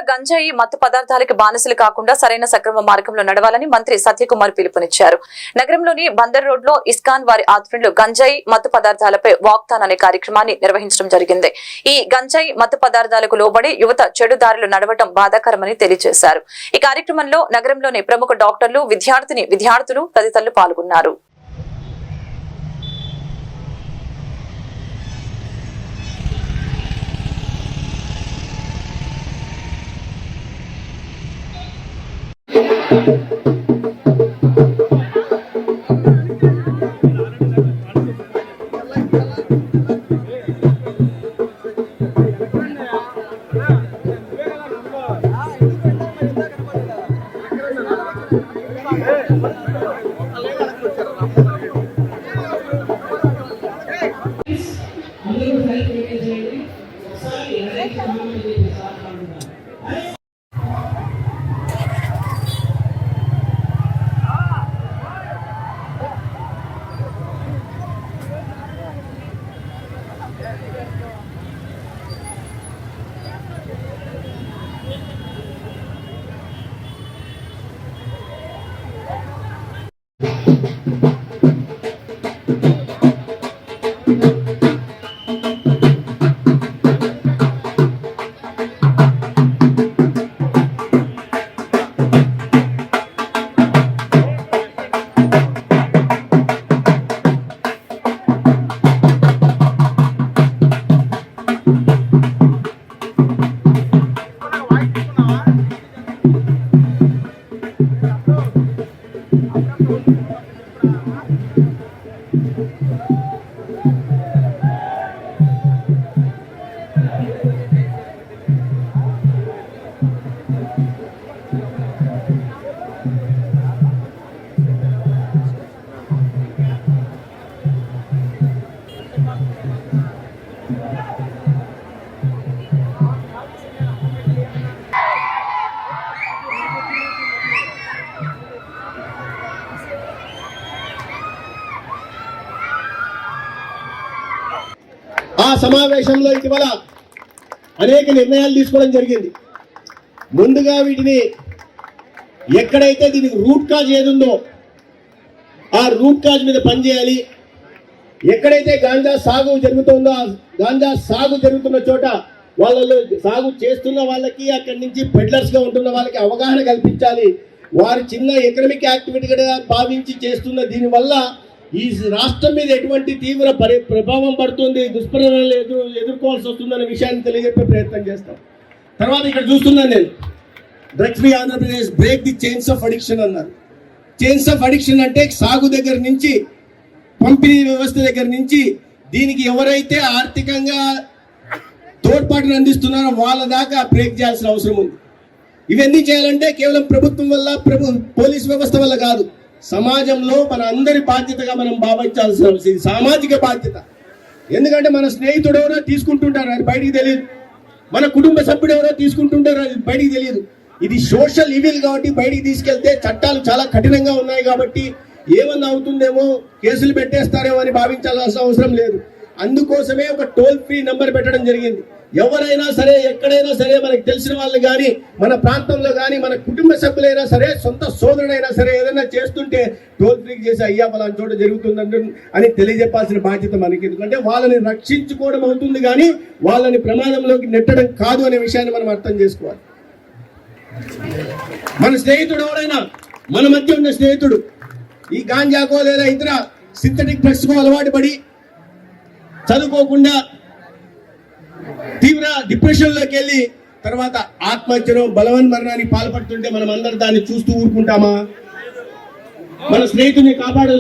గంజాయి మత్తు పదార్థాలకు బానిసలు కాకుండా సరైన సక్రమ మార్గంలో నడవాలని మంత్రి సత్యకుమార్ పిలుపునిచ్చారు. నగరంలోని బందర్ రోడ్ లో ఇస్కాన్ వారి ఆధ్వర్యంలో గంజాయి మత్తు పదార్థాలపై వాక్థాన్ అనే కార్యక్రమాన్ని నిర్వహించడం జరిగింది. ఈ గంజాయి మత్తు పదార్థాలకు లోబడి యువత చెడు దారిలో నడవడం బాధాకరమని తెలియజేశారు. ఈ కార్యక్రమంలో నగరంలోని ప్రముఖ డాక్టర్లు, విద్యార్థులు తదితరులు పాల్గొన్నారు. ఆ సమావేశంలో ఇటీవల అనేక నిర్ణయాలు తీసుకోవడం జరిగింది. ముందుగా వీటిని ఎక్కడైతే దీనికి రూట్ కాజ్ ఏదుందో ఆ రూట్ కాజ్ మీద పనిచేయాలి. ఎక్కడైతే గాంజా సాగు జరుగుతుందో ఆ గాంజా సాగు జరుగుతున్న చోట వాళ్ళలో సాగు చేస్తున్న వాళ్ళకి అక్కడి నుంచి పెడ్లర్స్గా ఉంటున్న వాళ్ళకి అవగాహన కల్పించాలి. వారి చిన్న ఎకనామిక్ యాక్టివిటీగా భావించి చేస్తున్న దీనివల్ల ఈ రాష్ట్రం మీద ఎటువంటి తీవ్ర ప్రభావం పడుతుంది, దుష్పరిణామాలు ఎదుర్కోవాల్సి వస్తుందనే విషయాన్ని తెలియజెప్పే ప్రయత్నం చేస్తాం. తర్వాత ఇక్కడ చూస్తున్నాను నేను, drugs free Andhra Pradesh break the chains of addiction అన్నారు. చైన్స్ ఆఫ్ అడిక్షన్ అంటే సాగు దగ్గర నుంచి, పంపిణీ వ్యవస్థ దగ్గర నుంచి, దీనికి ఎవరైతే ఆర్థికంగా తోడ్పాటును అందిస్తున్నారో వాళ్ళ దాకా బ్రేక్ చేయాల్సిన అవసరం ఉంది. ఇవన్నీ చేయాలంటే కేవలం ప్రభుత్వం వల్ల, పోలీస్ వ్యవస్థ వల్ల కాదు, సమాజంలో మన అందరి బాధ్యతగా మనం భావించాల్సిన సామాజిక బాధ్యత. ఎందుకంటే మన స్నేహితుడు ఎవరో తీసుకుంటుంటారు, అది బయటికి తెలియదు. మన కుటుంబ సభ్యుడు ఎవరో తీసుకుంటుంటారు, అది బయటికి తెలియదు. ఇది సోషల్ ఈవిల్ కాబట్టి బయటికి తీసుకెళ్తే చట్టాలు చాలా కఠినంగా ఉన్నాయి కాబట్టి ఏమన్నా అవుతుందేమో, కేసులు పెట్టేస్తారేమో అని భావించాల్సిన అవసరం లేదు. అందుకోసమే ఒక టోల్ ఫ్రీ నంబర్ పెట్టడం జరిగింది. ఎవరైనా సరే, ఎక్కడైనా సరే, మనకు తెలిసిన వాళ్ళు కానీ, మన ప్రాంతంలో కానీ, మన కుటుంబ సభ్యులైనా సరే, సొంత సోదరుడైనా సరే ఏదైనా చేస్తుంటే టోల్ ఫ్రీ చేసి అయ్యా ఫలానా చోట జరుగుతుందంటే అని తెలియజెప్పాల్సిన బాధ్యత మనకి. ఎందుకంటే వాళ్ళని రక్షించుకోవడం అవుతుంది కానీ వాళ్ళని ప్రమాదంలోకి నెట్టడం కాదు అనే విషయాన్ని మనం అర్థం చేసుకోవాలి. మన స్నేహితుడు ఎవరైనా, మన మధ్య ఉన్న స్నేహితుడు ఈ గాంజాకో లేదా ఇతర సింథటిక్ డ్రగ్స్ కో అలవాటు పడి చదువుకోకుండా తీవ్ర డిప్రెషన్ లోకి వెళ్ళి తర్వాత ఆత్మహత్యను, బలవన్మరణానికి పాల్పడుతుంటే మనం అందరు దాన్ని చూస్తూ ఊరుకుంటామా? మన స్నేహితుడిని కాపాడాలి.